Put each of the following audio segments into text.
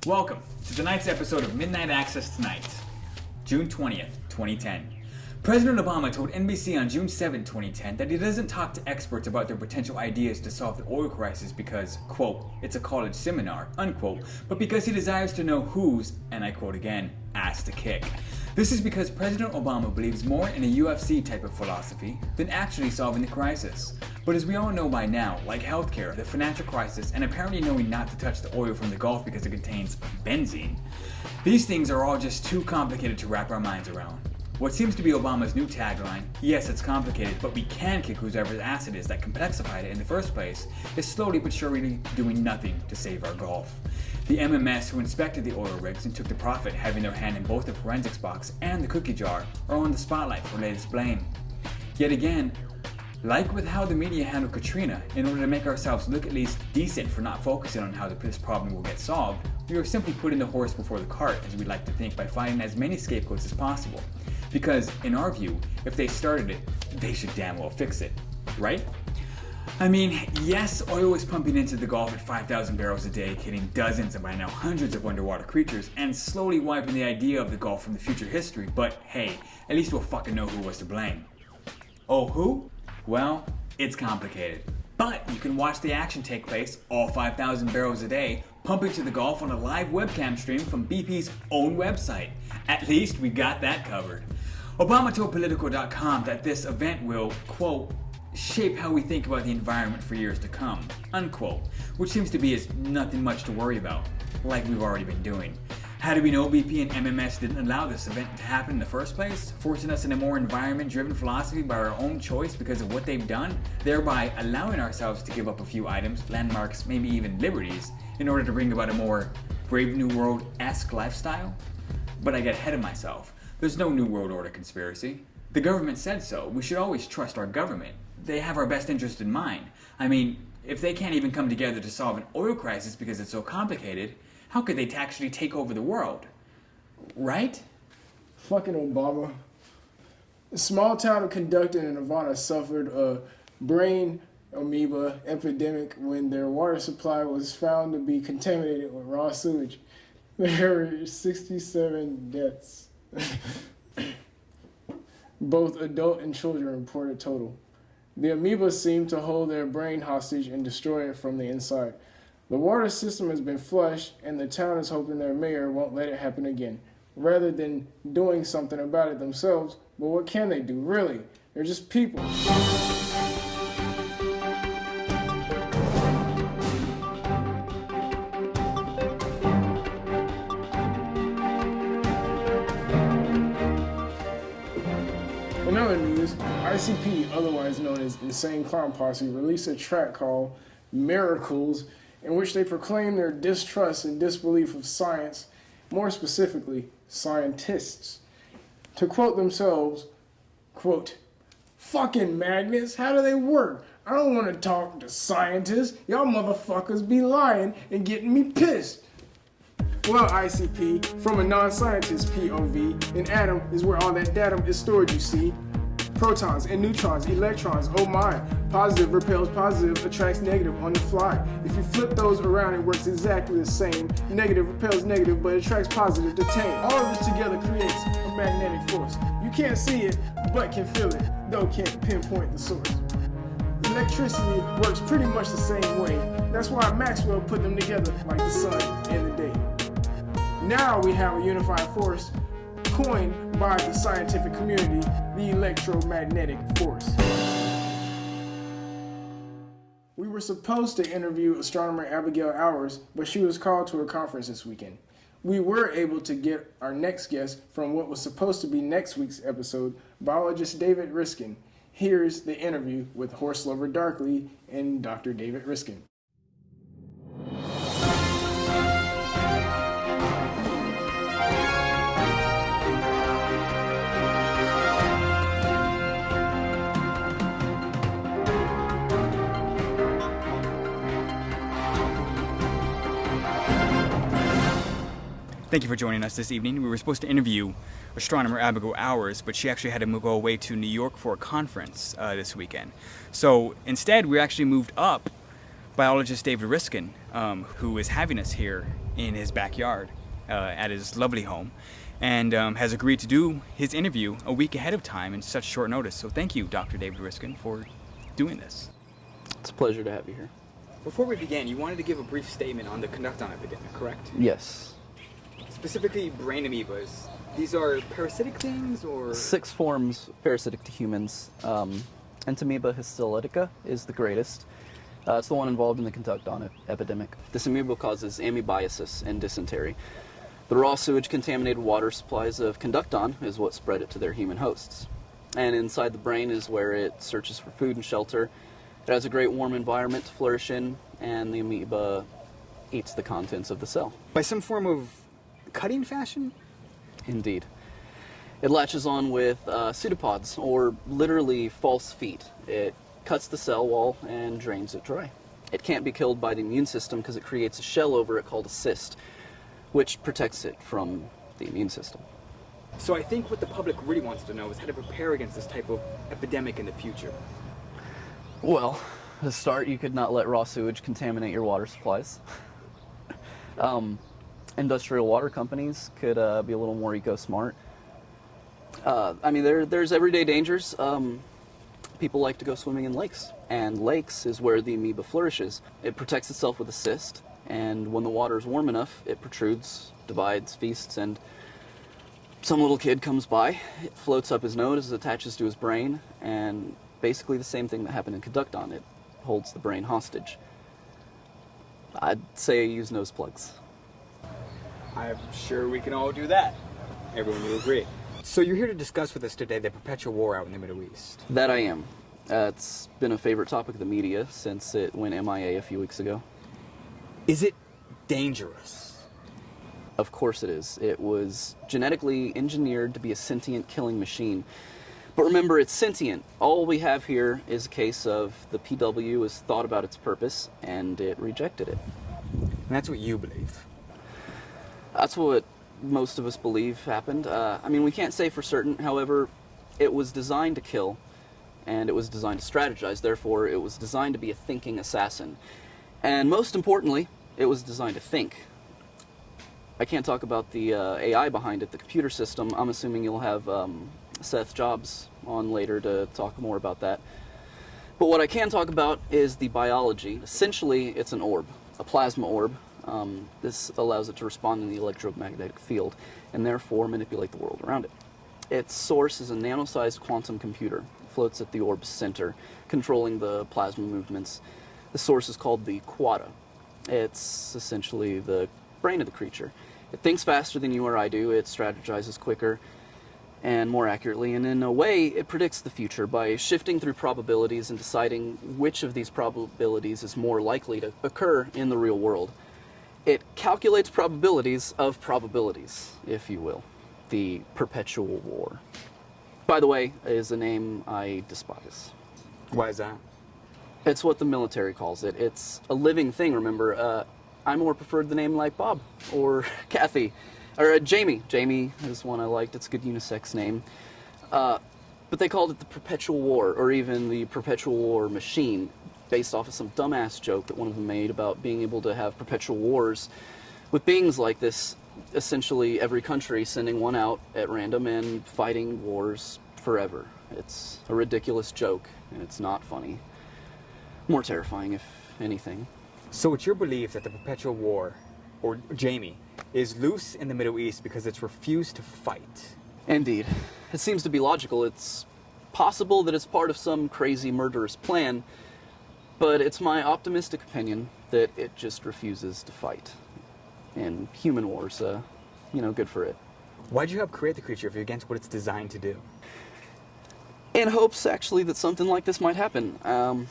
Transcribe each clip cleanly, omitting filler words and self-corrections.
Welcome to tonight's episode of Media Axxess Tonight, June 20th, 2010. President Obama told NBC on June 7, 2010 that he doesn't talk to experts about their potential ideas to solve the oil crisis because, quote, it's a college seminar, unquote, but because he desires to know who's, and I quote again, ass to kick. This is because President Obama believes more in a UFC type of philosophy than actually solving the crisis. But as we all know by now, like healthcare, the financial crisis, and apparently knowing not to touch the oil from the Gulf because it contains benzene, these things are all just too complicated to wrap our minds around. What seems to be Obama's new tagline, yes, it's complicated, but we can kick whoever's ass it is that complexified it in the first place, is slowly but surely doing nothing to save our Gulf. The MMS who inspected the oil rigs and took the profit, having their hand in both the forensics box and the cookie jar, are on the spotlight for latest blame. Yet again, like with how the media handled Katrina, in order to make ourselves look at least decent for not focusing on how this problem will get solved, we are simply putting the horse before the cart, as we like to think, by finding as many scapegoats as possible. Because, in our view, if they started it, they should damn well fix it, right? I mean, yes, oil is pumping into the Gulf at 5,000 barrels a day, killing dozens and by now hundreds of underwater creatures, and slowly wiping the idea of the Gulf from the future history, but hey, at least we'll fucking know who was to blame. Oh, who? Well, it's complicated. But you can watch the action take place, all 5,000 barrels a day, pumping to the Gulf on a live webcam stream from BP's own website. At least we got that covered. Obama told Politico.com that this event will, quote, shape how we think about the environment for years to come, unquote, which seems to be as nothing much to worry about, like we've already been doing. How do we know BP and MMS didn't allow this event to happen in the first place, forcing us in a more environment-driven philosophy by our own choice because of what they've done, thereby allowing ourselves to give up a few items, landmarks, maybe even liberties, in order to bring about a more Brave New World-esque lifestyle? But I get ahead of myself. There's no New World Order conspiracy. The government said so. We should always trust our government. They have our best interest in mind. I mean, if they can't even come together to solve an oil crisis because it's so complicated, how could they actually take over the world? Right? Fucking Obama. A small town of Conductor in Nevada suffered a brain amoeba epidemic when their water supply was found to be contaminated with raw sewage. There were 67 deaths. Both adult and children reported total. The amoeba seemed to hold their brain hostage and destroy it from the inside. The water system has been flushed, and the town is hoping their mayor won't let it happen again, rather than doing something about it themselves. But what can they do, really? They're just people. In other news, ICP, otherwise known as Insane Clown Posse, released a track called Miracles, in which they proclaim their distrust and disbelief of science, more specifically, scientists. To quote themselves, quote, fucking magnets, how do they work? I don't want to talk to scientists. Y'all motherfuckers be lying and getting me pissed. Well, ICP, from a non-scientist POV, an atom is where all that datum is stored, you see. Protons and neutrons, electrons, oh my. Positive repels positive, attracts negative on the fly. If you flip those around, it works exactly the same. Negative repels negative, but attracts positive to tame. All of this together creates a magnetic force. You can't see it, but can feel it, though can't pinpoint the source. Electricity works pretty much the same way. That's why Maxwell put them together like the sun and the day. Now we have a unified force coined by the scientific community, the electromagnetic force. We were supposed to interview astronomer Abigail Hours, but she was called to a conference this weekend. We were able to get our next guest from what was supposed to be next week's episode, biologist David Riskin. Here's the interview with Horselover Darkly and Dr. David Riskin. Thank you for joining us this evening. We were supposed to interview astronomer Abigail Hours, but she actually had to go away to New York for a conference this weekend. So instead, we actually moved up biologist David Riskin, who is having us here in his backyard at his lovely home, and has agreed to do his interview a week ahead of time in such short notice. So thank you, Dr. David Riskin, for doing this. It's a pleasure to have you here. Before we begin, you wanted to give a brief statement on the conductont epidemic, correct? Yes. Specifically brain amoebas. These are parasitic things, or? 6 forms parasitic to humans. Entamoeba histolytica is the greatest. It's the one involved in the conductant epidemic. This amoeba causes amoebiasis and dysentery. The raw sewage contaminated water supplies of conductant is what spread it to their human hosts. And inside the brain is where it searches for food and shelter. It has a great warm environment to flourish in, and the amoeba eats the contents of the cell. By some form of cutting fashion? Indeed. It latches on with pseudopods, or literally false feet. It cuts the cell wall and drains it dry. It can't be killed by the immune system because it creates a shell over it called a cyst, which protects it from the immune system. So I think what the public really wants to know is how to prepare against this type of epidemic in the future. Well, to start, you could not let raw sewage contaminate your water supplies. Industrial water companies could be a little more eco-smart. I mean, there's everyday dangers. People like to go swimming in lakes, and lakes is where the amoeba flourishes. It protects itself with a cyst, and when the water is warm enough, it protrudes, divides, feasts, and some little kid comes by, it floats up his nose, attaches to his brain, and basically the same thing that happened in conductant. It holds the brain hostage. I'd say use nose plugs. I'm sure we can all do that. Everyone will agree. So you're here to discuss with us today the Perpetual War out in the Middle East. That I am. It's been a favorite topic of the media since it went MIA a few weeks ago. Is it dangerous? Of course it is. It was genetically engineered to be a sentient killing machine. But remember, it's sentient. All we have here is a case of the PW has thought about its purpose and it rejected it. And that's what you believe. That's what most of us believe happened. I mean, we can't say for certain. However, it was designed to kill, and it was designed to strategize. Therefore, it was designed to be a thinking assassin. And most importantly, it was designed to think. I can't talk about the AI behind it, the computer system. I'm assuming you'll have Seth Jobs on later to talk more about that. But what I can talk about is the biology. Essentially, it's an orb, a plasma orb. This allows it to respond in the electromagnetic field and therefore manipulate the world around it. Its source is a nano-sized quantum computer. It floats at the orb's center, controlling the plasma movements. The source is called the quada. It's essentially the brain of the creature. It thinks faster than you or I do, it strategizes quicker and more accurately, and in a way, it predicts the future by shifting through probabilities and deciding which of these probabilities is more likely to occur in the real world. It calculates probabilities of probabilities, if you will. The Perpetual War. By the way, is a name I despise. Why is that? It's what the military calls it. It's a living thing, remember. I more preferred the name like Bob, or Kathy, or Jamie. Jamie is one I liked. It's a good unisex name. But they called it the Perpetual War, or even the Perpetual War Machine, based off of some dumbass joke that one of them made about being able to have perpetual wars with beings like this, essentially every country sending one out at random and fighting wars forever. It's a ridiculous joke, and it's not funny. More terrifying, if anything. So it's your belief that the Perpetual War, or Jamie, is loose in the Middle East because it's refused to fight? Indeed. It seems to be logical. It's possible that it's part of some crazy murderous plan, but it's my optimistic opinion that it just refuses to fight. And human wars, good for it. Why'd you help create the creature if you're against what it's designed to do? In hopes, actually, that something like this might happen. I'm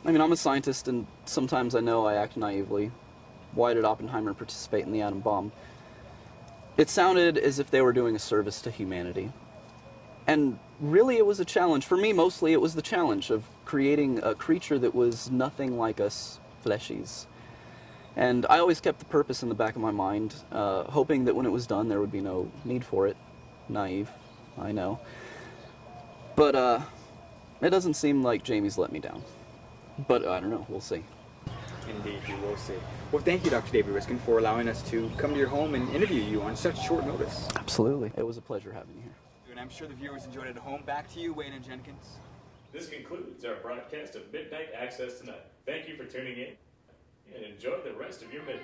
a scientist, and sometimes I know I act naively. Why did Oppenheimer participate in the atom bomb? It sounded as if they were doing a service to humanity. And really, it was a challenge. For me, mostly, it was the challenge of creating a creature that was nothing like us fleshies. And I always kept the purpose in the back of my mind, hoping that when it was done, there would be no need for it. Naive, I know. But it doesn't seem like Jamie's let me down. But I don't know, we'll see. Indeed, you will see. Well, thank you, Dr. David Riskin, for allowing us to come to your home and interview you on such short notice. Absolutely. It was a pleasure having you here. And I'm sure the viewers enjoyed it at home. Back to you, Waylon Jenkins. This concludes our broadcast of Midnight Access tonight. Thank you for tuning in, and enjoy the rest of your midnight.